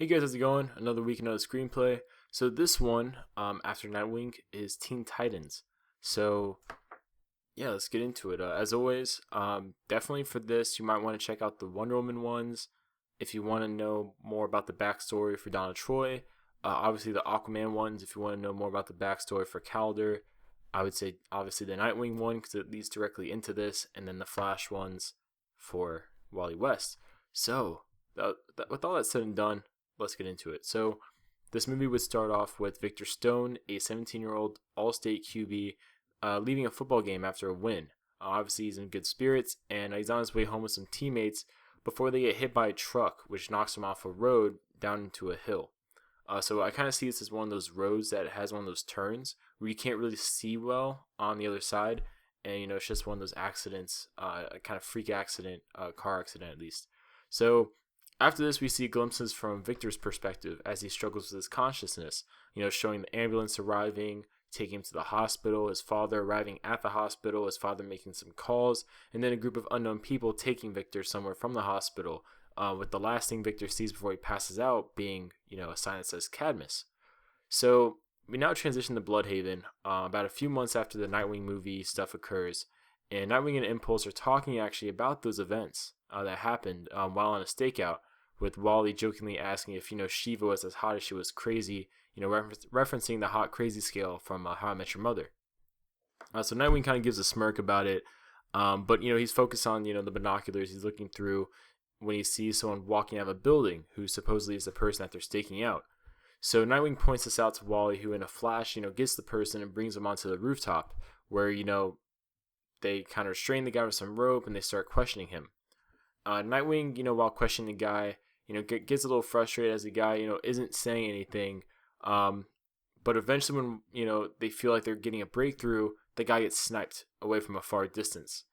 Hey guys, how's it going? Another week, another screenplay. So this one, after Nightwing, is Teen Titans. So yeah, let's get into it. As always, definitely for this, you might want to check out the Wonder Woman ones. If you want to know more about the backstory for Donna Troy, obviously the Aquaman ones. If you want to know more about the backstory for Calder, I would say obviously the Nightwing one because it leads directly into this, and then the Flash ones for Wally West. So with all that said and done, let's get into it. So, this movie would start off with Victor Stone, a 17-year-old All-State QB, leaving a football game after a win. Obviously, he's in good spirits, and he's on his way home with some teammates before they get hit by a truck, which knocks him off a road down into a hill. So I kind of see this as one of those roads that has one of those turns where you can't really see well on the other side, and it's just one of those accidents, a kind of freak accident, car accident at least. So after this, we see glimpses from Victor's perspective as he struggles with his consciousness, showing the ambulance arriving, taking him to the hospital, his father arriving at the hospital, his father making some calls, and then a group of unknown people taking Victor somewhere from the hospital, with the last thing Victor sees before he passes out being, a sign that says Cadmus. So we now transition to Bloodhaven, about a few months after the Nightwing movie stuff occurs, and Nightwing and Impulse are talking actually about those events that happened while on a stakeout, with Wally jokingly asking if Shiva was as hot as she was crazy, referencing the hot crazy scale from How I Met Your Mother. So Nightwing kind of gives a smirk about it, but he's focused on the binoculars he's looking through when he sees someone walking out of a building who supposedly is the person that they're staking out. So Nightwing points this out to Wally, who in a flash gets the person and brings him onto the rooftop, where they kind of restrain the guy with some rope and they start questioning him. Nightwing, while questioning the guy, gets a little frustrated as the guy, isn't saying anything. But eventually when, they feel like they're getting a breakthrough, the guy gets sniped away from a far distance.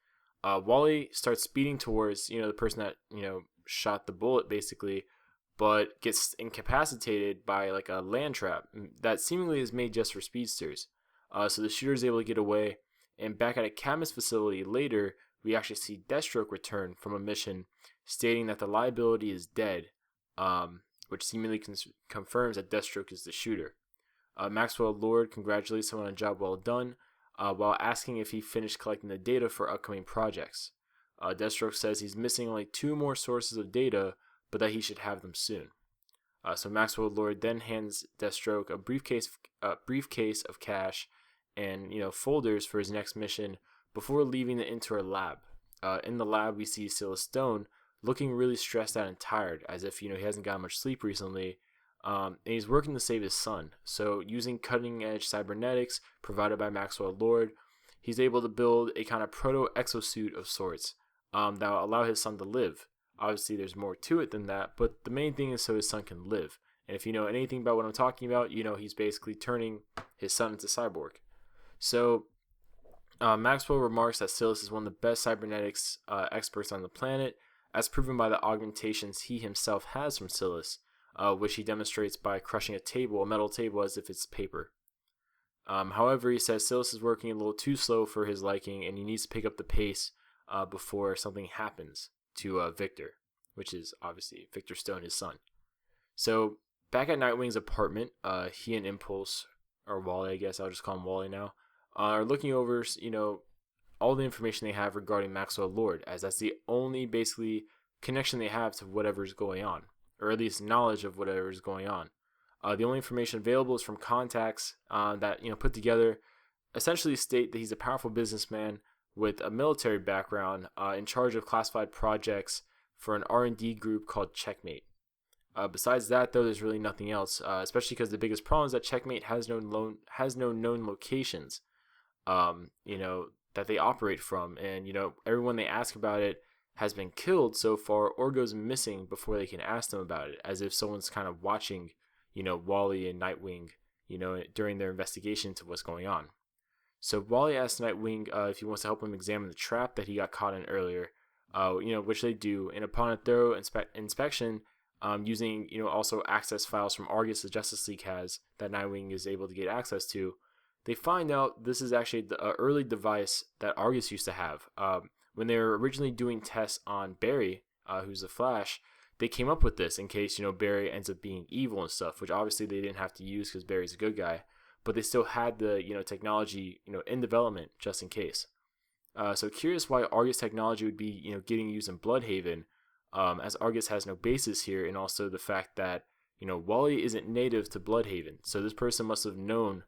Wally starts speeding towards, the person that, shot the bullet basically, but gets incapacitated by like a land trap that seemingly is made just for speedsters. So the shooter is able to get away, and back at a Cadmus facility later, we actually see Deathstroke return from a mission stating that the liability is dead, which seemingly confirms that Deathstroke is the shooter. Maxwell Lord congratulates him on a job well done, while asking if he finished collecting the data for upcoming projects. Deathstroke says he's missing only 2 more sources of data, but that he should have them soon. So Maxwell Lord then hands Deathstroke a briefcase of cash and folders for his next mission before leaving the Inter lab. In the lab, we see Silas Stone looking really stressed out and tired, as if he hasn't gotten much sleep recently, and he's working to save his son. So using cutting-edge cybernetics provided by Maxwell Lord, he's able to build a kind of proto-exosuit of sorts that will allow his son to live. Obviously, there's more to it than that, but the main thing is so his son can live. And if you know anything about what I'm talking about, he's basically turning his son into cyborg. So Maxwell remarks that Silas is one of the best cybernetics experts on the planet, as proven by the augmentations he himself has from Silas, which he demonstrates by crushing a metal table, as if it's paper. However, he says Silas is working a little too slow for his liking, and he needs to pick up the pace before something happens to Victor, which is obviously Victor Stone, his son. So back at Nightwing's apartment, he and Impulse, or Wally, I guess I'll just call him Wally now, are looking over, all the information they have regarding Maxwell Lord, as that's the only basically connection they have to whatever's going on, or at least knowledge of whatever is going on. The only information available is from contacts that put together, essentially state that he's a powerful businessman with a military background, in charge of classified projects for an R&D group called Checkmate. Besides that, though, there's really nothing else, especially because the biggest problem is that Checkmate has no known locations, that they operate from, and everyone they ask about it has been killed so far or goes missing before they can ask them about it, as if someone's kind of watching Wally and Nightwing during their investigation into what's going on. So Wally asks Nightwing if he wants to help him examine the trap that he got caught in earlier, which they do, and upon a thorough inspection, using also access files from Argus the Justice League has that Nightwing is able to get access to, they find out this is actually the early device that Argus used to have. When they were originally doing tests on Barry, who's the Flash, they came up with this in case, Barry ends up being evil and stuff, which obviously they didn't have to use because Barry's a good guy, but they still had the, technology, in development just in case. So curious why Argus technology would be, getting used in Bloodhaven, as Argus has no basis here, and also the fact that, Wally isn't native to Bloodhaven, so this person must have known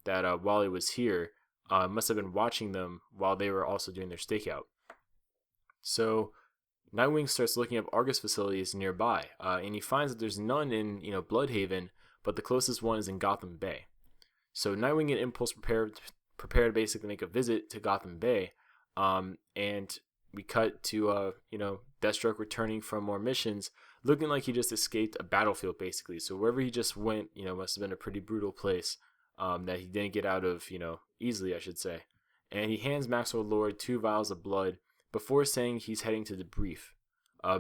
that Wally was here, must have been watching them while they were also doing their stakeout. So Nightwing starts looking up Argus facilities nearby, and he finds that there's none in, Bloodhaven, but the closest one is in Gotham Bay. So Nightwing and Impulse prepare to basically make a visit to Gotham Bay, and we cut to Deathstroke returning from more missions, looking like he just escaped a battlefield basically. So wherever he just went, must have been a pretty brutal place that he didn't get out of, easily, I should say. And he hands Maxwell Lord 2 vials of blood before saying he's heading to debrief.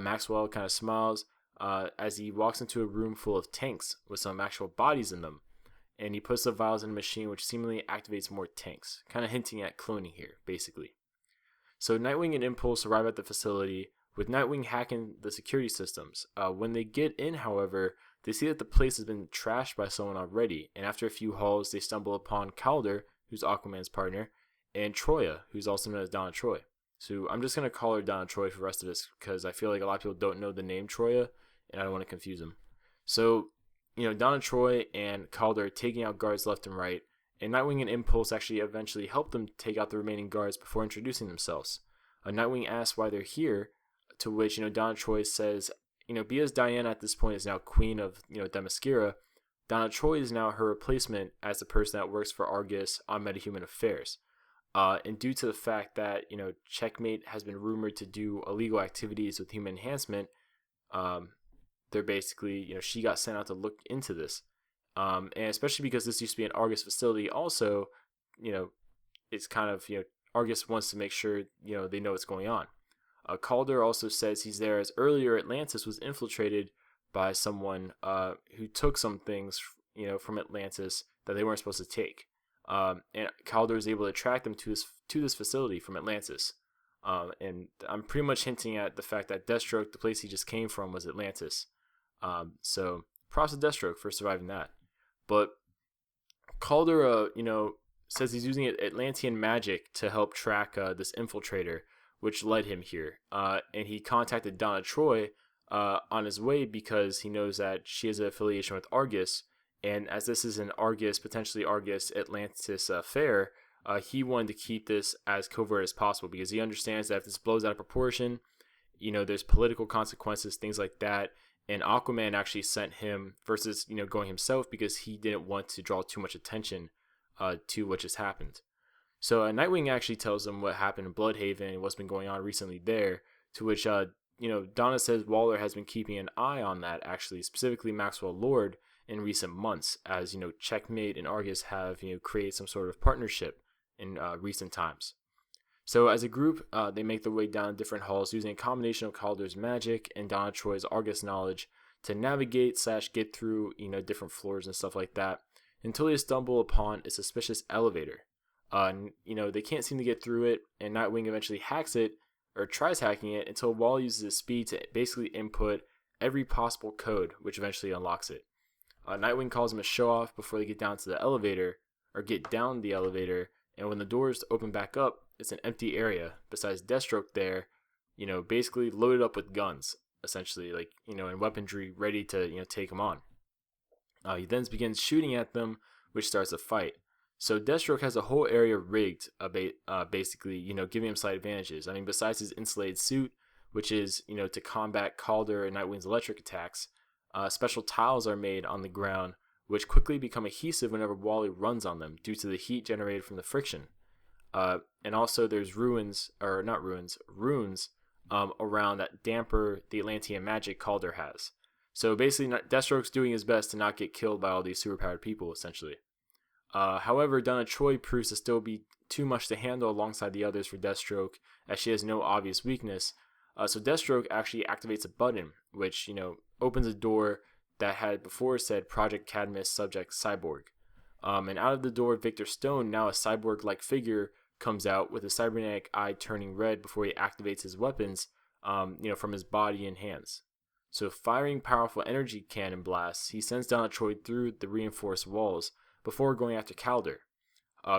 Maxwell kind of smiles as he walks into a room full of tanks with some actual bodies in them, and he puts the vials in a machine which seemingly activates more tanks, kind of hinting at cloning here, basically. So Nightwing and Impulse arrive at the facility, with Nightwing hacking the security systems. When they get in, however, they see that the place has been trashed by someone already, and after a few hauls, they stumble upon Calder, who's Aquaman's partner, and Troia, who's also known as Donna Troy. So I'm just going to call her Donna Troy for the rest of this, because I feel like a lot of people don't know the name Troia, and I don't want to confuse them. So, Donna Troy and Calder are taking out guards left and right, and Nightwing and Impulse actually eventually help them take out the remaining guards before introducing themselves. Nightwing asks why they're here, to which, Donna Troy says, because Diana at this point is now queen of, Themyscira, Donna Troy is now her replacement as the person that works for Argus on Metahuman Affairs. And due to the fact that, Checkmate has been rumored to do illegal activities with human enhancement, they're basically, she got sent out to look into this. And especially because this used to be an Argus facility also, it's kind of, Argus wants to make sure, they know what's going on. Calder also says he's there as earlier Atlantis was infiltrated by someone who took some things, from Atlantis that they weren't supposed to take. And Calder is able to track them to this facility from Atlantis. And I'm pretty much hinting at the fact that Deathstroke, the place he just came from, was Atlantis. So props to Deathstroke for surviving that. But Calder, says he's using Atlantean magic to help track this infiltrator, which led him here. And he contacted Donna Troy on his way because he knows that she has an affiliation with Argus. And as this is an potentially Argus Atlantis affair, he wanted to keep this as covert as possible because he understands that if this blows out of proportion, there's political consequences, things like that. And Aquaman actually sent him versus, going himself because he didn't want to draw too much attention to what just happened. So Nightwing actually tells him what happened in Bloodhaven and what's been going on recently there, to which, Donna says Waller has been keeping an eye on that, actually, specifically Maxwell Lord, in recent months, as, Checkmate and Argus have, created some sort of partnership in recent times. So as a group, they make their way down different halls using a combination of Calder's magic and Donna Troy's Argus knowledge to navigate / get through, different floors and stuff like that, until they stumble upon a suspicious elevator. They can't seem to get through it, and Nightwing eventually hacks it, or tries hacking it, until Wall uses his speed to basically input every possible code, which eventually unlocks it. Nightwing calls him a show-off before they get down the elevator, and when the doors open back up, it's an empty area, besides Deathstroke there, basically loaded up with guns, essentially, and weaponry ready to, take him on. He then begins shooting at them, which starts a fight. So Deathstroke has a whole area rigged, basically, giving him slight advantages. I mean, besides his insulated suit, which is, to combat Calder and Nightwing's electric attacks, special tiles are made on the ground, which quickly become adhesive whenever Wally runs on them due to the heat generated from the friction. And also there's runes around that damper the Atlantean magic Calder has. So basically, Deathstroke's doing his best to not get killed by all these superpowered people, essentially. However, Donna Troy proves to still be too much to handle alongside the others for Deathstroke, as she has no obvious weakness. So Deathstroke actually activates a button, which, opens a door that had before said Project Cadmus Subject Cyborg. And out of the door, Victor Stone, now a cyborg-like figure, comes out with a cybernetic eye turning red before he activates his weapons, from his body and hands. So firing powerful energy cannon blasts, he sends Donna-Troy through the reinforced walls before going after Calder.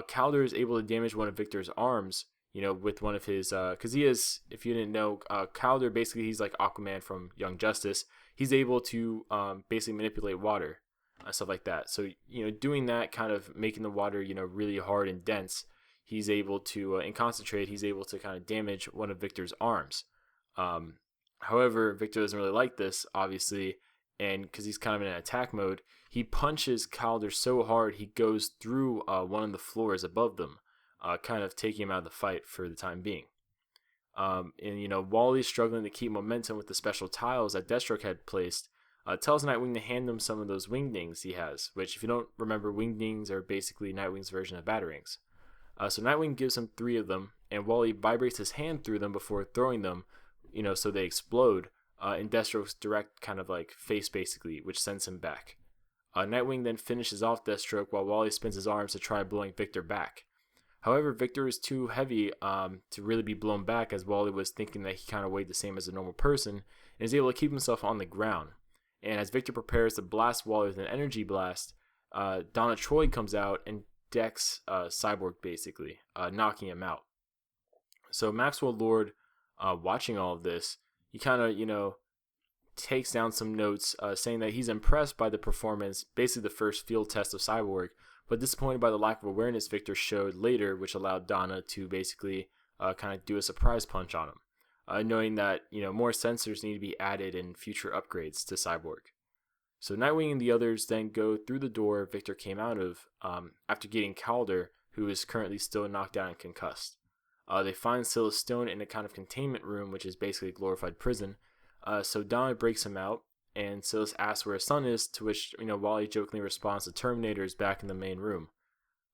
Calder is able to damage one of Victor's arms, with one of his, because he is, if you didn't know, Calder, basically he's like Aquaman from Young Justice. He's able to basically manipulate water, stuff like that. So, doing that, kind of making the water, really hard and dense, he's able to, and concentrate, he's able to kind of damage one of Victor's arms. However, Victor doesn't really like this, obviously, and because he's kind of in an attack mode, he punches Calder so hard he goes through one of the floors above them, kind of taking him out of the fight for the time being. And Wally's struggling to keep momentum with the special tiles that Deathstroke had placed, tells Nightwing to hand him some of those wingdings he has, which, if you don't remember, wingdings are basically Nightwing's version of batarangs. So Nightwing gives him 3 of them, and Wally vibrates his hand through them before throwing them, so they explode in Deathstroke's direct kind of like face, basically, which sends him back. Nightwing then finishes off Deathstroke while Wally spins his arms to try blowing Victor back. However, Victor is too heavy to really be blown back, as Wally was thinking that he kind of weighed the same as a normal person, and is able to keep himself on the ground. And as Victor prepares to blast Wally with an energy blast, Donna-Troy comes out and decks Cyborg, basically, knocking him out. So Maxwell Lord, watching all of this, he kind of, takes down some notes, saying that he's impressed by the performance, basically the first field test of Cyborg, but disappointed by the lack of awareness Victor showed later, which allowed Donna to basically kind of do a surprise punch on him, knowing that more sensors need to be added in future upgrades to Cyborg. So Nightwing and the others then go through the door Victor came out of after getting Calder, who is currently still knocked out and concussed. They find Silas Stone in a kind of containment room, which is basically a glorified prison. So Donna breaks him out, and Silas asks where his son is, to which Wally jokingly responds, the Terminator is back in the main room.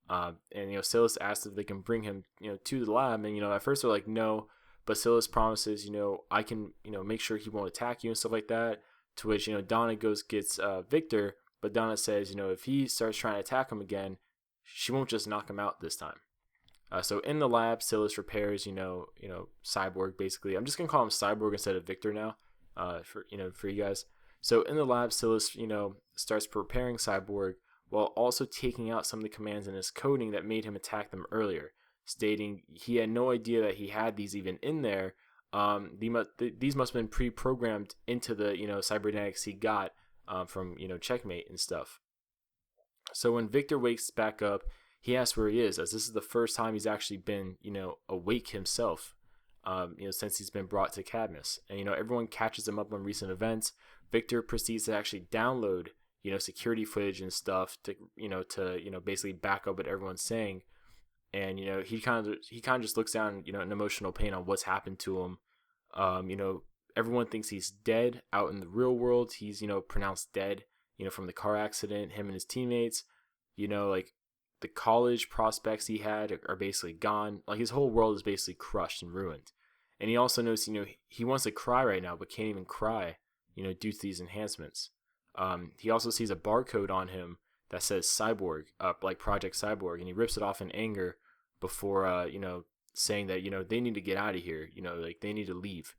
And Silas asks if they can bring him to the lab, and at first they're like no, but Silas promises I can make sure he won't attack you and stuff like that. To which Donna gets Victor, but Donna says if he starts trying to attack him again, she won't just knock him out this time. So in the lab, Silas repairs Cyborg, basically. I'm just gonna call him Cyborg instead of Victor now, for you guys. So in the lab, Silas starts preparing Cyborg while also taking out some of the commands in his coding that made him attack them earlier, stating he had no idea that he had these even in there. These must have been pre-programmed into the cybernetics he got from Checkmate and stuff. So when Victor wakes back up, he asks where he is, as this is the first time he's actually been awake himself, since he's been brought to Cadmus. And everyone catches him up on recent events. Victor proceeds to actually download security footage and stuff to basically back up what everyone's saying. And he kind of just looks down in emotional pain on what's happened to him. Everyone thinks he's dead out in the real world. He's pronounced dead from the car accident. Him and his teammates, like the college prospects he had are basically gone. Like his whole world is basically crushed and ruined. And he also knows he wants to cry right now but can't even cry due to these enhancements. He also sees a barcode on him that says Cyborg, like Project Cyborg, and he rips it off in anger before saying that they need to get out of here, like they need to leave.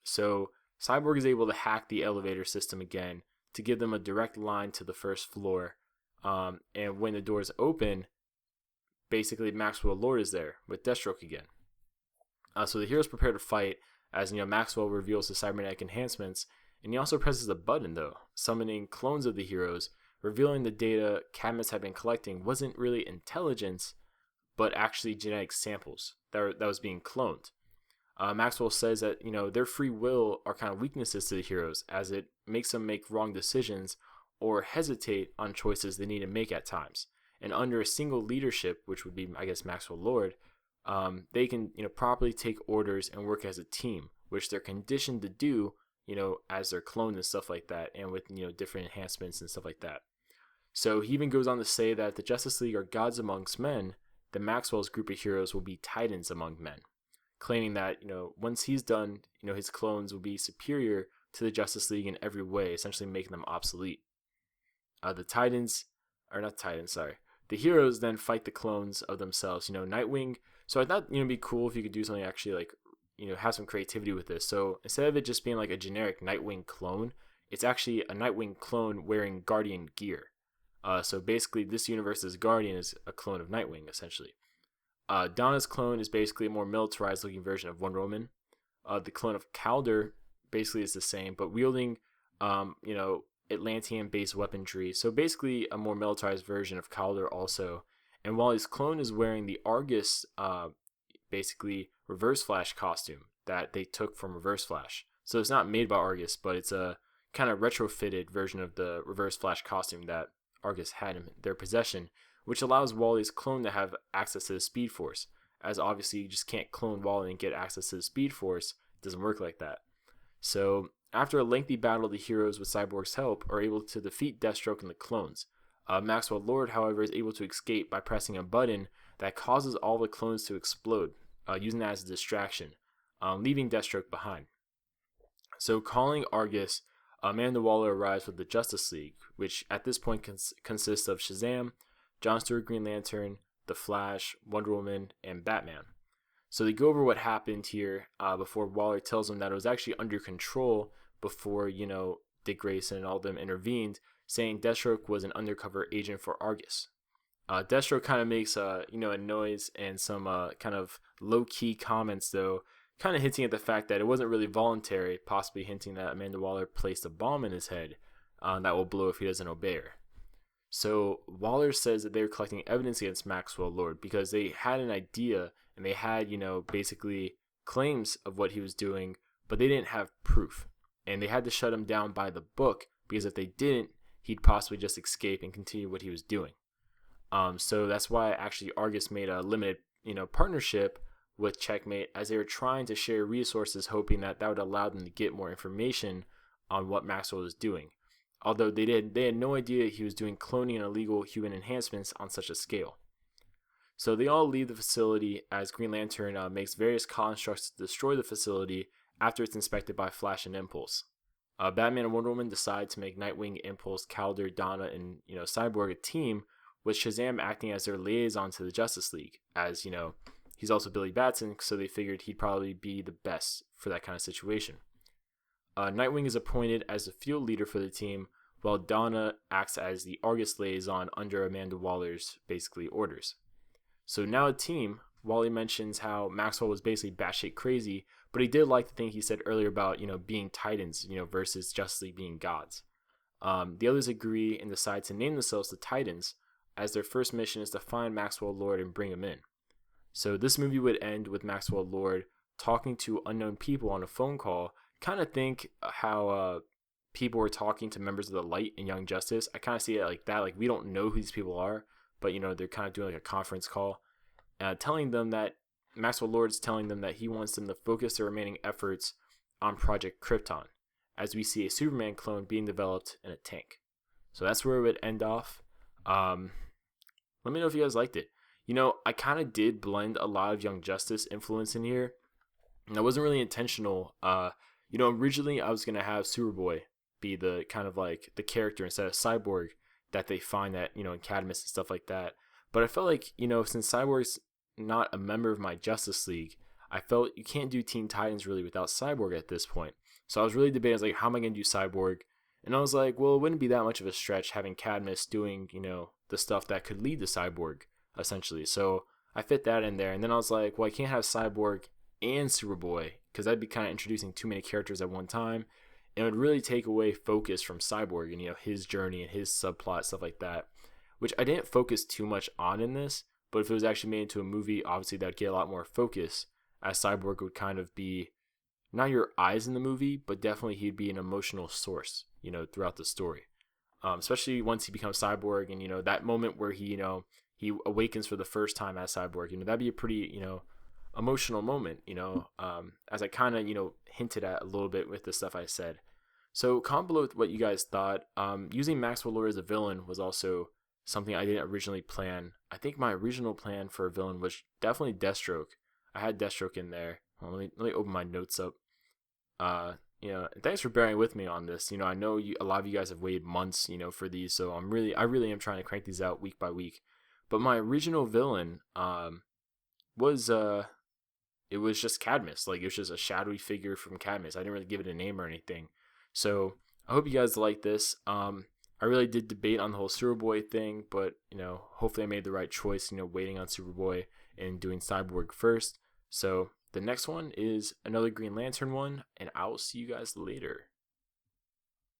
So Cyborg is able to hack the elevator system again to give them a direct line to the first floor. And when the doors open, basically Maxwell Lord is there with Deathstroke again. So the heroes prepare to fight as Maxwell reveals the cybernetic enhancements, and he also presses a button though, summoning clones of the heroes, revealing the data Cadmus had been collecting wasn't really intelligence, but actually genetic samples that was being cloned. Maxwell says that their free will are kind of weaknesses to the heroes, as it makes them make wrong decisions or hesitate on choices they need to make at times. And under a single leadership, which would be, I guess, Maxwell Lord, they can properly take orders and work as a team, which they're conditioned to do as they're cloned and stuff like that, and with different enhancements and stuff like that. So he even goes on to say that the Justice League are gods amongst men, that Maxwell's group of heroes will be titans among men, claiming that once he's done, his clones will be superior to the Justice League in every way, essentially making them obsolete. The heroes then fight the clones of themselves, Nightwing. So I thought it'd be cool if you could do something actually like have some creativity with this. So instead of it just being like a generic Nightwing clone, it's actually a Nightwing clone wearing Guardian gear. So basically, this universe's Guardian is a clone of Nightwing, essentially. Donna's clone is basically a more militarized looking version of Wonder Woman. The clone of Calder basically is the same, but wielding, Atlantean-based weaponry. So basically, a more militarized version of Calder also. And while his clone is wearing the Argus, basically Reverse Flash costume that they took from Reverse Flash. So it's not made by Argus, but it's a kind of retrofitted version of the Reverse Flash costume that Argus had in their possession, which allows Wally's clone to have access to the Speed Force. As obviously you just can't clone Wally and get access to the Speed Force. It doesn't work like that. So after a lengthy battle, the heroes, with Cyborg's help, are able to defeat Deathstroke and the clones. Maxwell Lord, however, is able to escape by pressing a button that causes all the clones to explode, using that as a distraction, leaving Deathstroke behind. So calling Argus, Amanda Waller arrives with the Justice League, which at this point consists of Shazam, John Stewart Green Lantern, The Flash, Wonder Woman, and Batman. So they go over what happened here before Waller tells them that it was actually under control before, Dick Grayson and all of them intervened, saying Deathstroke was an undercover agent for Argus. Deathstroke kind of makes a noise and some kind of low-key comments, though, kind of hinting at the fact that it wasn't really voluntary, possibly hinting that Amanda Waller placed a bomb in his head that will blow if he doesn't obey her. So Waller says that they were collecting evidence against Maxwell Lord because they had an idea and they had, basically claims of what he was doing, but they didn't have proof. And they had to shut him down by the book because if they didn't, he'd possibly just escape and continue what he was doing. So that's why actually Argus made a limited, partnership with Checkmate, as they were trying to share resources, hoping that would allow them to get more information on what Maxwell was doing. Although they had no idea he was doing cloning and illegal human enhancements on such a scale. So they all leave the facility as Green Lantern makes various constructs to destroy the facility after it's inspected by Flash and Impulse. Batman and Wonder Woman decide to make Nightwing, Impulse, Calder, Donna, and Cyborg a team, with Shazam acting as their liaison to the Justice League, as he's also Billy Batson, so they figured he'd probably be the best for that kind of situation. Nightwing is appointed as the field leader for the team, while Donna acts as the Argus liaison under Amanda Waller's basically orders. So now a team. Wally mentions how Maxwell was basically batshit crazy, but he did like the thing he said earlier about being Titans, versus Justice League being gods. The others agree and decide to name themselves the Titans, as their first mission is to find Maxwell Lord and bring him in. So this movie would end with Maxwell Lord talking to unknown people on a phone call. Kind of think how people were talking to members of the Light in Young Justice. I kind of see it like that. Like, we don't know who these people are, but they're kind of doing like a conference call, telling them that Maxwell Lord's telling them that he wants them to focus their remaining efforts on Project Krypton, as we see a Superman clone being developed in a tank. So that's where it would end off. Let me know if you guys liked it. I kind of did blend a lot of Young Justice influence in here, and that wasn't really intentional. Originally I was going to have Superboy be the kind of like the character instead of Cyborg that they find at, in Cadmus and stuff like that. But I felt like, since Cyborg's not a member of my Justice League, I felt you can't do Teen Titans really without Cyborg at this point. So I was really debating, I was like, how am I going to do Cyborg? And I was like, well, it wouldn't be that much of a stretch having Cadmus doing, the stuff that could lead to Cyborg, essentially. So I fit that in there. And then I was like, well, I can't have Cyborg and Superboy, because that'd be kind of introducing too many characters at one time. And it would really take away focus from Cyborg and, his journey and his subplot, stuff like that, which I didn't focus too much on in this. But if it was actually made into a movie, obviously that'd get a lot more focus, as Cyborg would kind of be not your eyes in the movie, but definitely he'd be an emotional source, throughout the story. Especially once he becomes Cyborg and, that moment where he awakens for the first time as Cyborg, that'd be a pretty, emotional moment, as I kind of, hinted at a little bit with the stuff I said. So comment below what you guys thought. Using Maxwell Lord as a villain was also something I didn't originally plan. I think my original plan for a villain was definitely Deathstroke. I had Deathstroke in there. Well, let me open my notes up. Thanks for bearing with me on this. I know a lot of you guys have waited months, for these, so I really am trying to crank these out week by week. But my original villain was it was just Cadmus. Like, it was just a shadowy figure from Cadmus. I didn't really give it a name or anything. So I hope you guys like this. I really did debate on the whole Superboy thing, but hopefully I made the right choice. Waiting on Superboy and doing Cyborg first. So the next one is another Green Lantern one, and I will see you guys later.